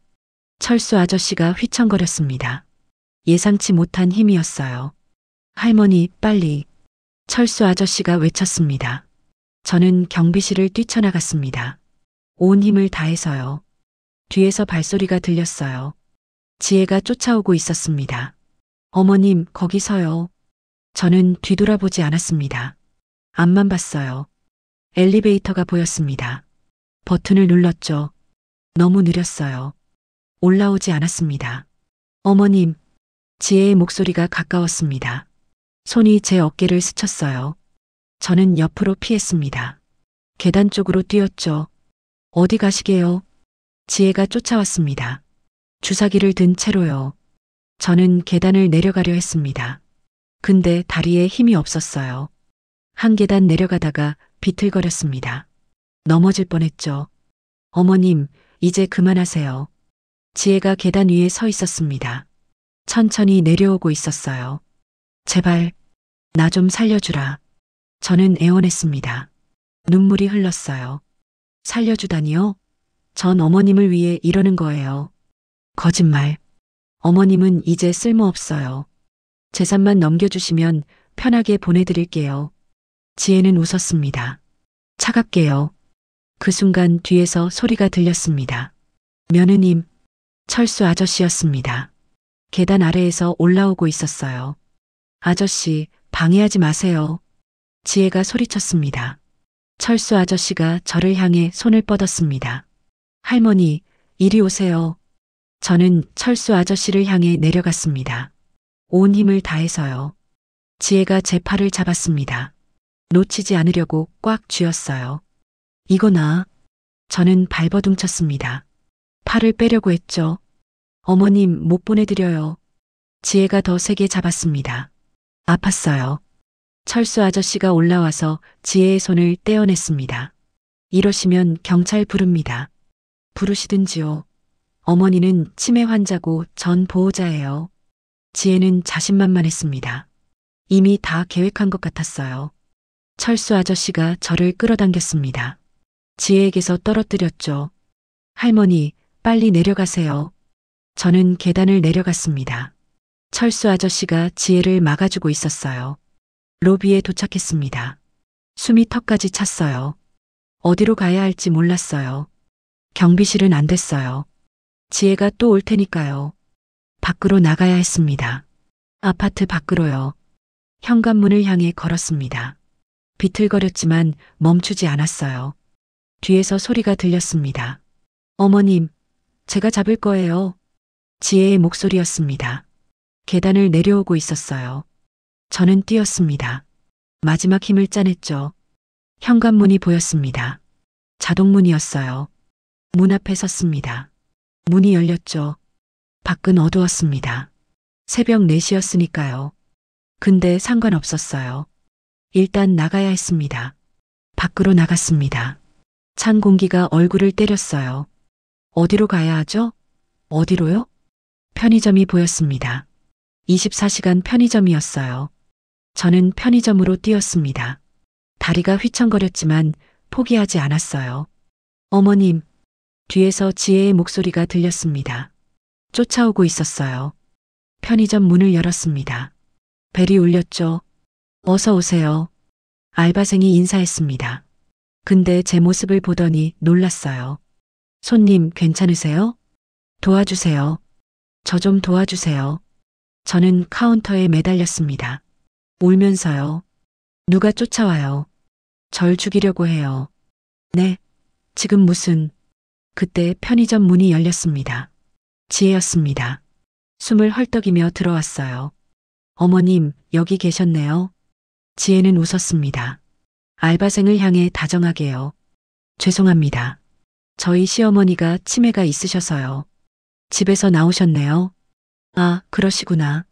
Speaker 1: 철수 아저씨가 휘청거렸습니다. 예상치 못한 힘이었어요. 할머니, 빨리. 철수 아저씨가 외쳤습니다. 저는 경비실을 뛰쳐나갔습니다. 온 힘을 다해서요. 뒤에서 발소리가 들렸어요. 지혜가 쫓아오고 있었습니다. 어머님, 거기 서요. 저는 뒤돌아보지 않았습니다. 앞만 봤어요. 엘리베이터가 보였습니다. 버튼을 눌렀죠. 너무 느렸어요. 올라오지 않았습니다. 어머님, 지혜의 목소리가 가까웠습니다. 손이 제 어깨를 스쳤어요. 저는 옆으로 피했습니다. 계단 쪽으로 뛰었죠. 어디 가시게요? 지혜가 쫓아왔습니다. 주사기를 든 채로요. 저는 계단을 내려가려 했습니다. 근데 다리에 힘이 없었어요. 한 계단 내려가다가 비틀거렸습니다. 넘어질 뻔했죠. 어머님, 이제 그만하세요. 지혜가 계단 위에 서 있었습니다. 천천히 내려오고 있었어요. 제발, 나 좀 살려주라. 저는 애원했습니다. 눈물이 흘렀어요. 살려주다니요? 전 어머님을 위해 이러는 거예요. 거짓말. 어머님은 이제 쓸모없어요. 재산만 넘겨주시면 편하게 보내드릴게요. 지혜는 웃었습니다. 차갑게요. 그 순간 뒤에서 소리가 들렸습니다. 며느님, 철수 아저씨였습니다. 계단 아래에서 올라오고 있었어요. 아저씨, 방해하지 마세요. 지혜가 소리쳤습니다. 철수 아저씨가 저를 향해 손을 뻗었습니다. 할머니, 이리 오세요. 저는 철수 아저씨를 향해 내려갔습니다. 온 힘을 다해서요. 지혜가 제 팔을 잡았습니다. 놓치지 않으려고 꽉 쥐었어요. 이거나. 저는 발버둥쳤습니다. 팔을 빼려고 했죠. 어머님, 못 보내드려요. 지혜가 더 세게 잡았습니다. 아팠어요. 철수 아저씨가 올라와서 지혜의 손을 떼어냈습니다. 이러시면 경찰 부릅니다. 부르시든지요. 어머니는 치매 환자고 전 보호자예요. 지혜는 자신만만했습니다. 이미 다 계획한 것 같았어요. 철수 아저씨가 저를 끌어당겼습니다. 지혜에게서 떨어뜨렸죠. 할머니, 빨리 내려가세요. 저는 계단을 내려갔습니다. 철수 아저씨가 지혜를 막아주고 있었어요. 로비에 도착했습니다. 숨이 턱까지 찼어요. 어디로 가야 할지 몰랐어요. 경비실은 안 됐어요. 지혜가 또 올 테니까요. 밖으로 나가야 했습니다. 아파트 밖으로요. 현관문을 향해 걸었습니다. 비틀거렸지만 멈추지 않았어요. 뒤에서 소리가 들렸습니다. 어머님, 제가 잡을 거예요. 지혜의 목소리였습니다. 계단을 내려오고 있었어요. 저는 뛰었습니다. 마지막 힘을 짜냈죠. 현관문이 보였습니다. 자동문이었어요. 문 앞에 섰습니다. 문이 열렸죠. 밖은 어두웠습니다. 새벽 4시였으니까요. 근데 상관없었어요. 일단 나가야 했습니다. 밖으로 나갔습니다. 찬 공기가 얼굴을 때렸어요. 어디로 가야 하죠? 어디로요? 편의점이 보였습니다. 24시간 편의점이었어요. 저는 편의점으로 뛰었습니다. 다리가 휘청거렸지만 포기하지 않았어요. 어머님, 뒤에서 지혜의 목소리가 들렸습니다. 쫓아오고 있었어요. 편의점 문을 열었습니다. 벨이 울렸죠. 어서 오세요. 알바생이 인사했습니다. 근데 제 모습을 보더니 놀랐어요. 손님 괜찮으세요? 도와주세요. 저 좀 도와주세요. 저는 카운터에 매달렸습니다. 울면서요. 누가 쫓아와요. 절 죽이려고 해요. 네, 지금 무슨. 그때 편의점 문이 열렸습니다. 지혜였습니다. 숨을 헐떡이며 들어왔어요. 어머님, 여기 계셨네요. 지혜는 웃었습니다. 알바생을 향해 다정하게요. 죄송합니다. 저희 시어머니가 치매가 있으셔서요. 집에서 나오셨네요. 아, 그러시구나.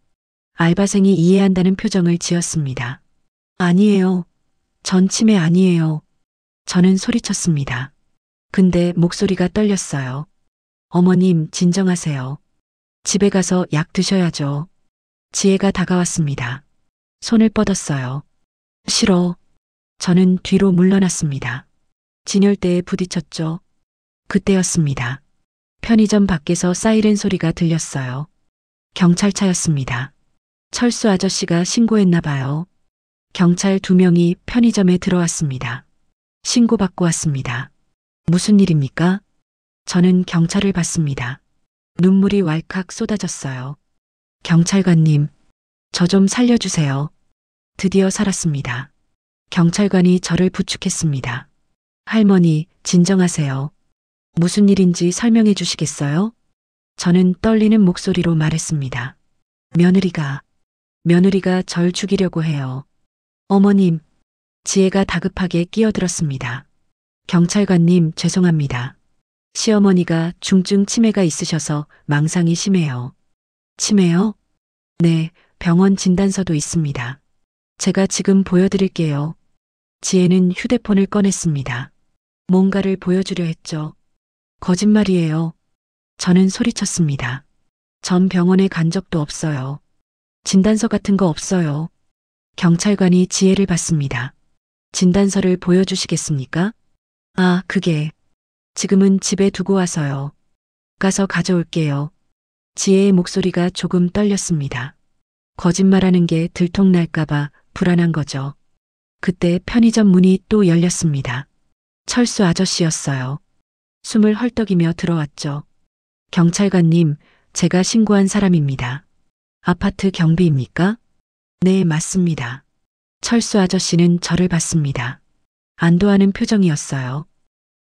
Speaker 1: 알바생이 이해한다는 표정을 지었습니다. 아니에요. 전 치매 아니에요. 저는 소리쳤습니다. 근데 목소리가 떨렸어요. 어머님, 진정하세요. 집에 가서 약 드셔야죠. 지혜가 다가왔습니다. 손을 뻗었어요. 싫어. 저는 뒤로 물러났습니다. 진열대에 부딪혔죠. 그때였습니다. 편의점 밖에서 사이렌 소리가 들렸어요. 경찰차였습니다. 철수 아저씨가 신고했나 봐요. 경찰 2명이 편의점에 들어왔습니다. 신고받고 왔습니다. 무슨 일입니까? 저는 경찰을 봤습니다. 눈물이 왈칵 쏟아졌어요. 경찰관님, 저 좀 살려주세요. 드디어 살았습니다. 경찰관이 저를 부축했습니다. 할머니, 진정하세요. 무슨 일인지 설명해 주시겠어요? 저는 떨리는 목소리로 말했습니다. 며느리가 절 죽이려고 해요. 어머님, 지혜가 다급하게 끼어들었습니다. 경찰관님, 죄송합니다. 시어머니가 중증 치매가 있으셔서 망상이 심해요. 치매요? 네, 병원 진단서도 있습니다. 제가 지금 보여드릴게요. 지혜는 휴대폰을 꺼냈습니다. 뭔가를 보여주려 했죠. 거짓말이에요. 저는 소리쳤습니다. 전 병원에 간 적도 없어요. 진단서 같은 거 없어요. 경찰관이 지혜를 봤습니다. 진단서를 보여주시겠습니까? 아, 그게. 지금은 집에 두고 와서요. 가서 가져올게요. 지혜의 목소리가 조금 떨렸습니다. 거짓말하는 게 들통날까봐 불안한 거죠. 그때 편의점 문이 또 열렸습니다. 철수 아저씨였어요. 숨을 헐떡이며 들어왔죠. 경찰관님, 제가 신고한 사람입니다. 아파트 경비입니까? 네, 맞습니다. 철수 아저씨는 저를 봤습니다. 안도하는 표정이었어요.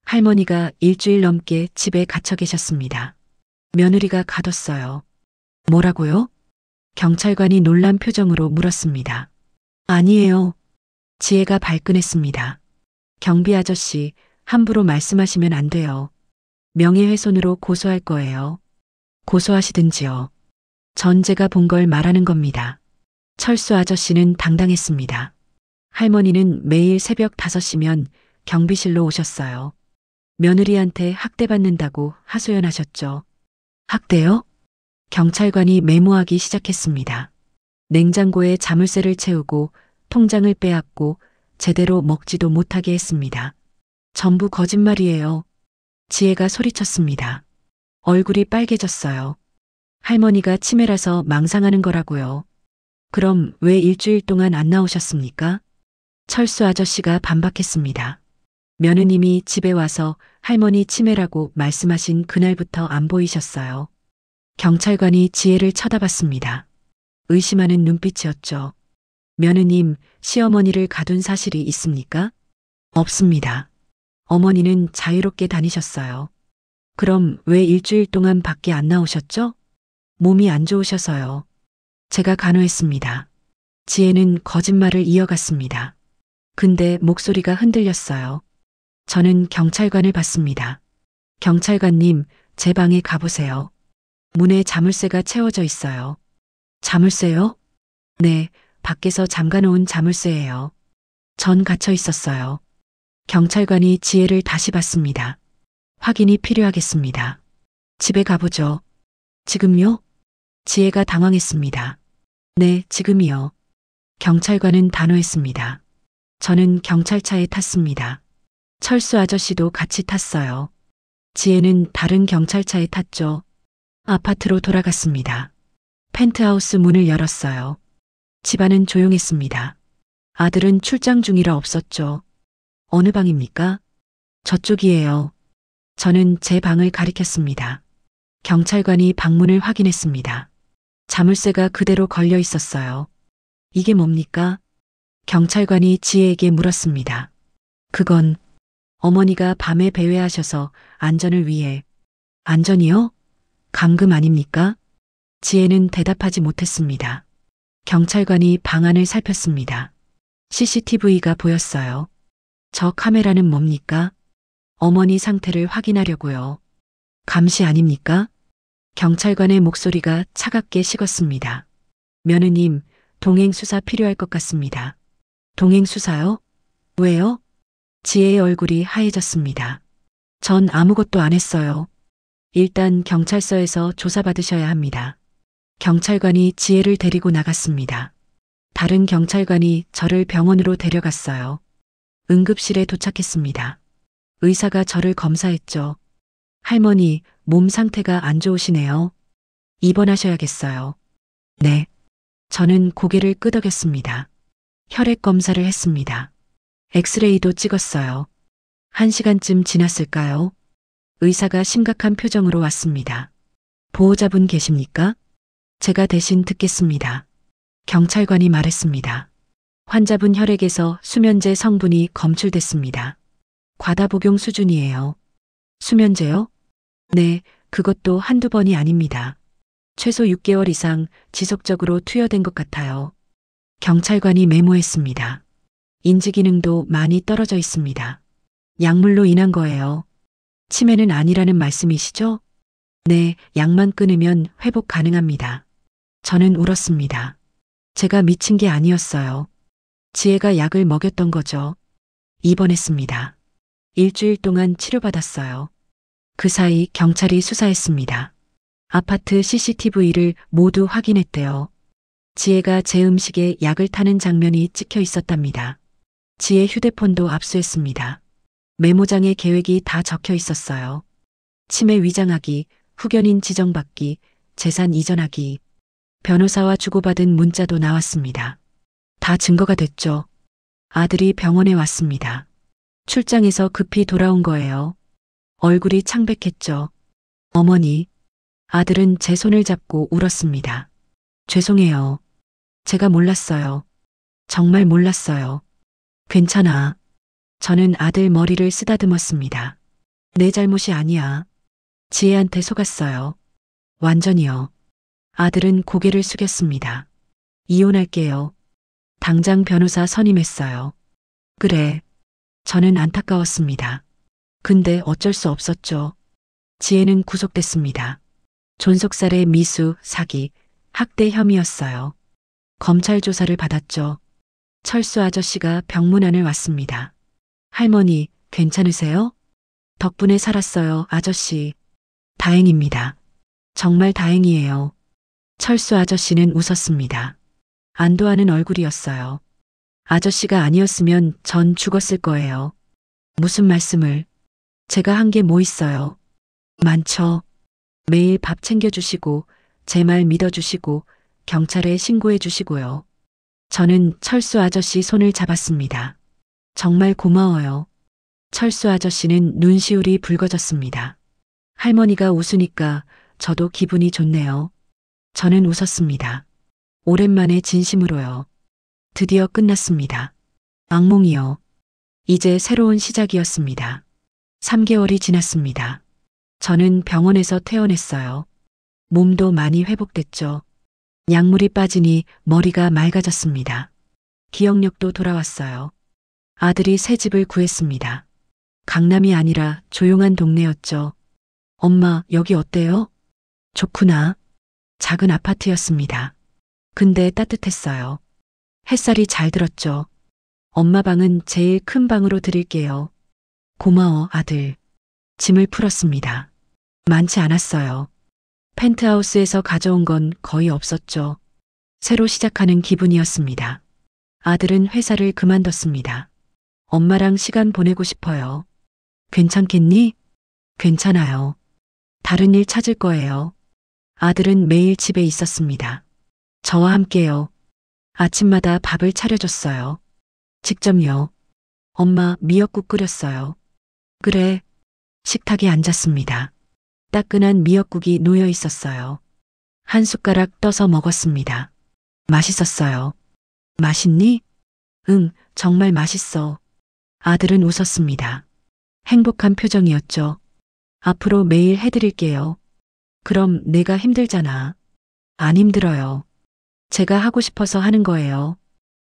Speaker 1: 할머니가 일주일 넘게 집에 갇혀 계셨습니다. 며느리가 가뒀어요. 뭐라고요? 경찰관이 놀란 표정으로 물었습니다. 아니에요. 지혜가 발끈했습니다. 경비 아저씨, 함부로 말씀하시면 안 돼요. 명예훼손으로 고소할 거예요. 고소하시든지요. 전 제가 본 걸 말하는 겁니다. 철수 아저씨는 당당했습니다. 할머니는 매일 새벽 5시면 경비실로 오셨어요. 며느리한테 학대받는다고 하소연하셨죠. 학대요? 경찰관이 메모하기 시작했습니다. 냉장고에 자물쇠를 채우고 통장을 빼앗고 제대로 먹지도 못하게 했습니다. 전부 거짓말이에요. 지혜가 소리쳤습니다. 얼굴이 빨개졌어요. 할머니가 치매라서 망상하는 거라고요. 그럼 왜 일주일 동안 안 나오셨습니까? 철수 아저씨가 반박했습니다. 며느님이 집에 와서 할머니 치매라고 말씀하신 그날부터 안 보이셨어요. 경찰관이 지혜를 쳐다봤습니다. 의심하는 눈빛이었죠. 며느님, 시어머니를 가둔 사실이 있습니까? 없습니다. 어머니는 자유롭게 다니셨어요. 그럼 왜 일주일 동안 밖에 안 나오셨죠? 몸이 안 좋으셔서요. 제가 간호했습니다. 지혜는 거짓말을 이어갔습니다. 근데 목소리가 흔들렸어요. 저는 경찰관을 봤습니다. 경찰관님, 제 방에 가보세요. 문에 자물쇠가 채워져 있어요. 자물쇠요? 네, 밖에서 잠가놓은 자물쇠예요. 전 갇혀 있었어요. 경찰관이 지혜를 다시 봤습니다. 확인이 필요하겠습니다. 집에 가보죠. 지금요? 지혜가 당황했습니다. 네, 지금이요. 경찰관은 단호했습니다. 저는 경찰차에 탔습니다. 철수 아저씨도 같이 탔어요. 지혜는 다른 경찰차에 탔죠. 아파트로 돌아갔습니다. 펜트하우스 문을 열었어요. 집안은 조용했습니다. 아들은 출장 중이라 없었죠. 어느 방입니까? 저쪽이에요. 저는 제 방을 가리켰습니다. 경찰관이 방문을 확인했습니다. 자물쇠가 그대로 걸려 있었어요. 이게 뭡니까? 경찰관이 지혜에게 물었습니다. 그건 어머니가 밤에 배회하셔서 안전을 위해. 안전이요? 감금 아닙니까? 지혜는 대답하지 못했습니다. 경찰관이 방안을 살폈습니다. CCTV가 보였어요. 저 카메라는 뭡니까? 어머니 상태를 확인하려고요. 감시 아닙니까? 경찰관의 목소리가 차갑게 식었습니다. 며느님, 동행 수사 필요할 것 같습니다. 동행 수사요? 왜요? 지혜의 얼굴이 하얘졌습니다. 전 아무것도 안 했어요. 일단 경찰서에서 조사받으셔야 합니다. 경찰관이 지혜를 데리고 나갔습니다. 다른 경찰관이 저를 병원으로 데려갔어요. 응급실에 도착했습니다. 의사가 저를 검사했죠. 할머니, 몸 상태가 안 좋으시네요. 입원하셔야겠어요. 네. 저는 고개를 끄덕였습니다. 혈액 검사를 했습니다. 엑스레이도 찍었어요. 1시간쯤 지났을까요? 의사가 심각한 표정으로 왔습니다. 보호자분 계십니까? 제가 대신 듣겠습니다. 경찰관이 말했습니다. 환자분 혈액에서 수면제 성분이 검출됐습니다. 과다 복용 수준이에요. 수면제요? 네, 그것도 한두 번이 아닙니다. 최소 6개월 이상 지속적으로 투여된 것 같아요. 경찰관이 메모했습니다. 인지 기능도 많이 떨어져 있습니다. 약물로 인한 거예요. 치매는 아니라는 말씀이시죠? 네, 약만 끊으면 회복 가능합니다. 저는 울었습니다. 제가 미친 게 아니었어요. 지혜가 약을 먹였던 거죠. 입원했습니다. 일주일 동안 치료받았어요. 그 사이 경찰이 수사했습니다. 아파트 CCTV를 모두 확인했대요. 지혜가 제 음식에 약을 타는 장면이 찍혀 있었답니다. 지혜 휴대폰도 압수했습니다. 메모장에 계획이 다 적혀 있었어요. 치매 위장하기, 후견인 지정받기, 재산 이전하기, 변호사와 주고받은 문자도 나왔습니다. 다 증거가 됐죠. 아들이 병원에 왔습니다. 출장에서 급히 돌아온 거예요. 얼굴이 창백했죠. 어머니, 아들은 제 손을 잡고 울었습니다. 죄송해요. 제가 몰랐어요. 정말 몰랐어요. 괜찮아. 저는 아들 머리를 쓰다듬었습니다. 내 잘못이 아니야. 지혜한테 속았어요. 완전히요. 아들은 고개를 숙였습니다. 이혼할게요. 당장 변호사 선임했어요. 그래. 저는 안타까웠습니다. 근데 어쩔 수 없었죠. 지혜는 구속됐습니다. 존속살해 미수, 사기, 학대 혐의였어요. 검찰 조사를 받았죠. 철수 아저씨가 병문안을 왔습니다. 할머니, 괜찮으세요? 덕분에 살았어요, 아저씨. 다행입니다. 정말 다행이에요. 철수 아저씨는 웃었습니다. 안도하는 얼굴이었어요. 아저씨가 아니었으면 전 죽었을 거예요. 무슨 말씀을? 제가 한 게 뭐 있어요? 많죠. 매일 밥 챙겨주시고, 제 말 믿어주시고, 경찰에 신고해주시고요. 저는 철수 아저씨 손을 잡았습니다. 정말 고마워요. 철수 아저씨는 눈시울이 붉어졌습니다. 할머니가 웃으니까 저도 기분이 좋네요. 저는 웃었습니다. 오랜만에 진심으로요. 드디어 끝났습니다. 악몽이요. 이제 새로운 시작이었습니다. 3개월이 지났습니다. 저는 병원에서 퇴원했어요. 몸도 많이 회복됐죠. 약물이 빠지니 머리가 맑아졌습니다. 기억력도 돌아왔어요. 아들이 새 집을 구했습니다. 강남이 아니라 조용한 동네였죠. 엄마, 여기 어때요? 좋구나. 작은 아파트였습니다. 근데 따뜻했어요. 햇살이 잘 들었죠. 엄마 방은 제일 큰 방으로 드릴게요. 고마워, 아들. 짐을 풀었습니다. 많지 않았어요. 펜트하우스에서 가져온 건 거의 없었죠. 새로 시작하는 기분이었습니다. 아들은 회사를 그만뒀습니다. 엄마랑 시간 보내고 싶어요. 괜찮겠니? 괜찮아요. 다른 일 찾을 거예요. 아들은 매일 집에 있었습니다. 저와 함께요. 아침마다 밥을 차려줬어요. 직접요. 엄마 미역국 끓였어요. 그래. 식탁에 앉았습니다. 따끈한 미역국이 놓여 있었어요. 한 숟가락 떠서 먹었습니다. 맛있었어요. 맛있니? 응, 정말 맛있어. 아들은 웃었습니다. 행복한 표정이었죠. 앞으로 매일 해드릴게요. 그럼 내가 힘들잖아. 안 힘들어요. 제가 하고 싶어서 하는 거예요.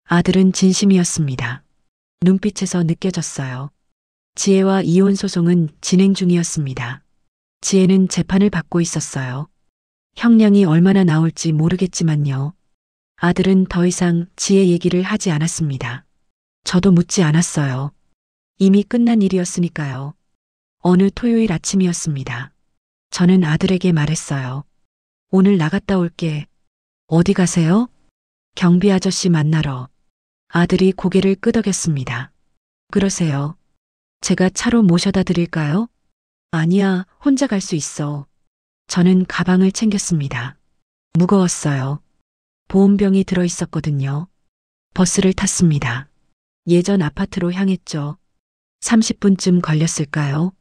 Speaker 1: 아들은 진심이었습니다. 눈빛에서 느껴졌어요. 지혜와 이혼 소송은 진행 중이었습니다. 지혜는 재판을 받고 있었어요. 형량이 얼마나 나올지 모르겠지만요. 아들은 더 이상 지혜 얘기를 하지 않았습니다. 저도 묻지 않았어요. 이미 끝난 일이었으니까요. 어느 토요일 아침이었습니다. 저는 아들에게 말했어요. 오늘 나갔다 올게. 어디 가세요? 경비 아저씨 만나러. 아들이 고개를 끄덕였습니다. 그러세요. 제가 차로 모셔다 드릴까요? 아니야, 혼자 갈 수 있어. 저는 가방을 챙겼습니다. 무거웠어요. 보온병이 들어 있었거든요. 버스를 탔습니다. 예전 아파트로 향했죠. 30분쯤 걸렸을까요?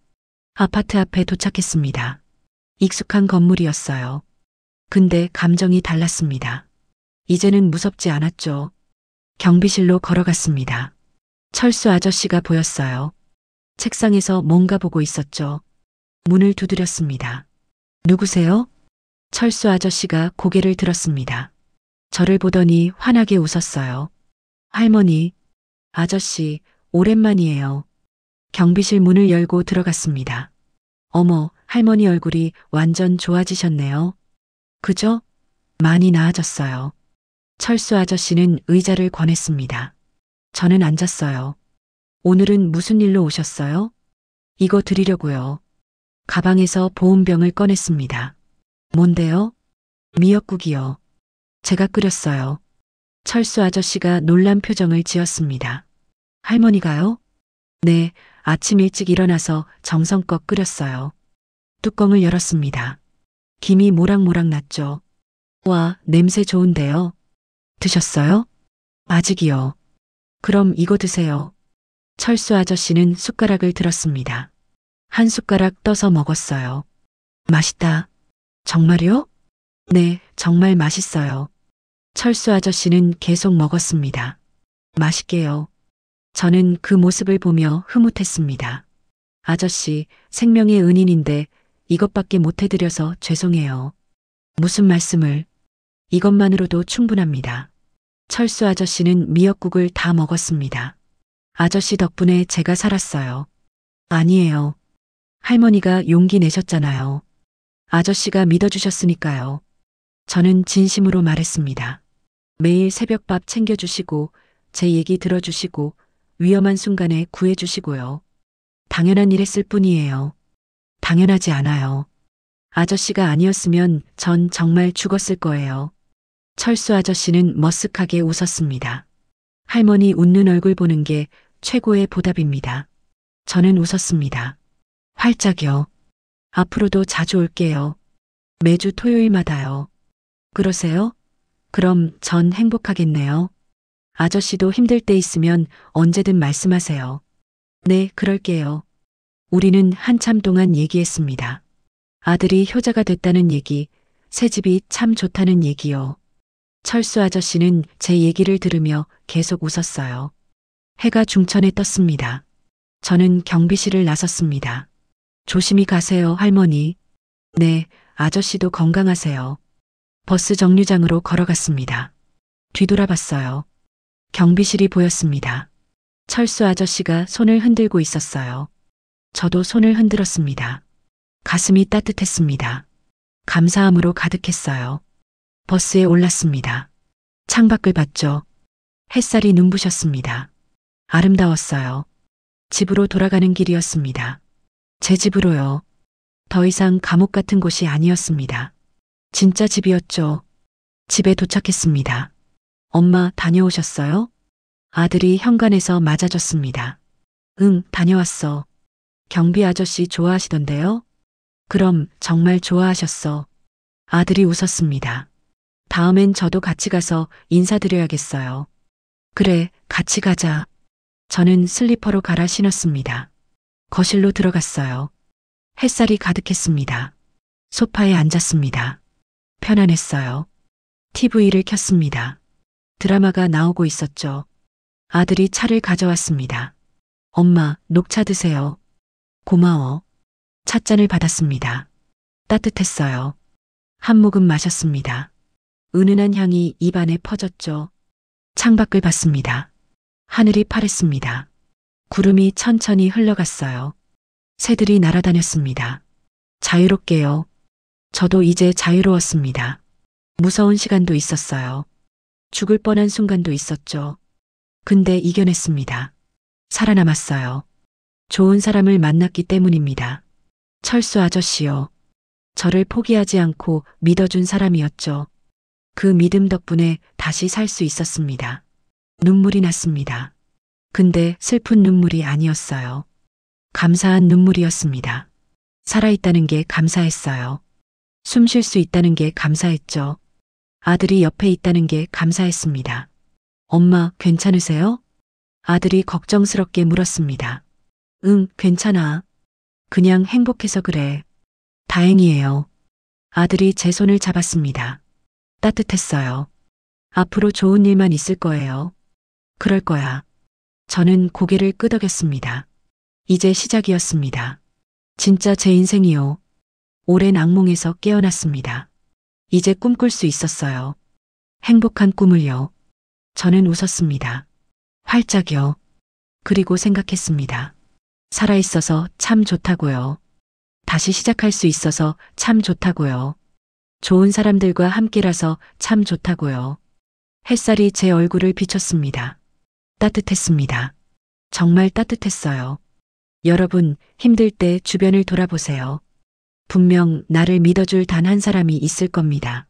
Speaker 1: 아파트 앞에 도착했습니다. 익숙한 건물이었어요. 근데 감정이 달랐습니다. 이제는 무섭지 않았죠. 경비실로 걸어갔습니다. 철수 아저씨가 보였어요. 책상에서 뭔가 보고 있었죠. 문을 두드렸습니다. 누구세요? 철수 아저씨가 고개를 들었습니다. 저를 보더니 환하게 웃었어요. 할머니, 아저씨, 오랜만이에요. 경비실 문을 열고 들어갔습니다. 어머, 할머니 얼굴이 완전 좋아지셨네요. 그죠? 많이 나아졌어요. 철수 아저씨는 의자를 권했습니다. 저는 앉았어요. 오늘은 무슨 일로 오셨어요? 이거 드리려고요. 가방에서 보온병을 꺼냈습니다. 뭔데요? 미역국이요. 제가 끓였어요. 철수 아저씨가 놀란 표정을 지었습니다. 할머니가요? 네, 아침 일찍 일어나서 정성껏 끓였어요. 뚜껑을 열었습니다. 김이 모락모락 났죠. 와, 냄새 좋은데요. 드셨어요? 아직이요. 그럼 이거 드세요. 철수 아저씨는 숟가락을 들었습니다. 한 숟가락 떠서 먹었어요. 맛있다. 정말요? 네, 정말 맛있어요. 철수 아저씨는 계속 먹었습니다. 맛있게요. 저는 그 모습을 보며 흐뭇했습니다. 아저씨, 생명의 은인인데 이것밖에 못 해드려서 죄송해요. 무슨 말씀을? 이것만으로도 충분합니다. 철수 아저씨는 미역국을 다 먹었습니다. 아저씨 덕분에 제가 살았어요. 아니에요. 할머니가 용기 내셨잖아요. 아저씨가 믿어주셨으니까요. 저는 진심으로 말했습니다. 매일 새벽밥 챙겨주시고 제 얘기 들어주시고 위험한 순간에 구해주시고요. 당연한 일 했을 뿐이에요. 당연하지 않아요. 아저씨가 아니었으면 전 정말 죽었을 거예요. 철수 아저씨는 머쓱하게 웃었습니다. 할머니 웃는 얼굴 보는 게 최고의 보답입니다. 저는 웃었습니다. 활짝요. 앞으로도 자주 올게요. 매주 토요일마다요. 그러세요? 그럼 전 행복하겠네요. 아저씨도 힘들 때 있으면 언제든 말씀하세요. 네, 그럴게요. 우리는 한참 동안 얘기했습니다. 아들이 효자가 됐다는 얘기, 새 집이 참 좋다는 얘기요. 철수 아저씨는 제 얘기를 들으며 계속 웃었어요. 해가 중천에 떴습니다. 저는 경비실을 나섰습니다. 조심히 가세요, 할머니. 네, 아저씨도 건강하세요. 버스 정류장으로 걸어갔습니다. 뒤돌아봤어요. 경비실이 보였습니다. 철수 아저씨가 손을 흔들고 있었어요. 저도 손을 흔들었습니다. 가슴이 따뜻했습니다. 감사함으로 가득했어요. 버스에 올랐습니다. 창밖을 봤죠. 햇살이 눈부셨습니다. 아름다웠어요. 집으로 돌아가는 길이었습니다. 제 집으로요. 더 이상 감옥 같은 곳이 아니었습니다. 진짜 집이었죠. 집에 도착했습니다. 엄마 다녀오셨어요? 아들이 현관에서 맞아줬습니다. 응, 다녀왔어. 경비 아저씨 좋아하시던데요? 그럼 정말 좋아하셨어. 아들이 웃었습니다. 다음엔 저도 같이 가서 인사드려야겠어요. 그래, 같이 가자. 저는 슬리퍼로 갈아 신었습니다. 거실로 들어갔어요. 햇살이 가득했습니다. 소파에 앉았습니다. 편안했어요. TV를 켰습니다. 드라마가 나오고 있었죠. 아들이 차를 가져왔습니다. 엄마, 녹차 드세요. 고마워. 찻잔을 받았습니다. 따뜻했어요. 한 모금 마셨습니다. 은은한 향이 입안에 퍼졌죠. 창밖을 봤습니다. 하늘이 파랬습니다. 구름이 천천히 흘러갔어요. 새들이 날아다녔습니다. 자유롭게요. 저도 이제 자유로웠습니다. 무서운 시간도 있었어요. 죽을 뻔한 순간도 있었죠. 근데 이겨냈습니다. 살아남았어요. 좋은 사람을 만났기 때문입니다. 철수 아저씨요. 저를 포기하지 않고 믿어준 사람이었죠. 그 믿음 덕분에 다시 살 수 있었습니다. 눈물이 났습니다. 근데 슬픈 눈물이 아니었어요. 감사한 눈물이었습니다. 살아있다는 게 감사했어요. 숨 쉴 수 있다는 게 감사했죠. 아들이 옆에 있다는 게 감사했습니다. 엄마, 괜찮으세요? 아들이 걱정스럽게 물었습니다. 응, 괜찮아. 그냥 행복해서 그래. 다행이에요. 아들이 제 손을 잡았습니다. 따뜻했어요. 앞으로 좋은 일만 있을 거예요. 그럴 거야. 저는 고개를 끄덕였습니다. 이제 시작이었습니다. 진짜 제 인생이요. 오랜 악몽에서 깨어났습니다. 이제 꿈꿀 수 있었어요. 행복한 꿈을요. 저는 웃었습니다. 활짝요. 그리고 생각했습니다. 살아있어서 참 좋다고요. 다시 시작할 수 있어서 참 좋다고요. 좋은 사람들과 함께라서 참 좋다고요. 햇살이 제 얼굴을 비췄습니다. 따뜻했습니다. 정말 따뜻했어요. 여러분, 힘들 때 주변을 돌아보세요. 분명 나를 믿어줄 단 한 사람이 있을 겁니다.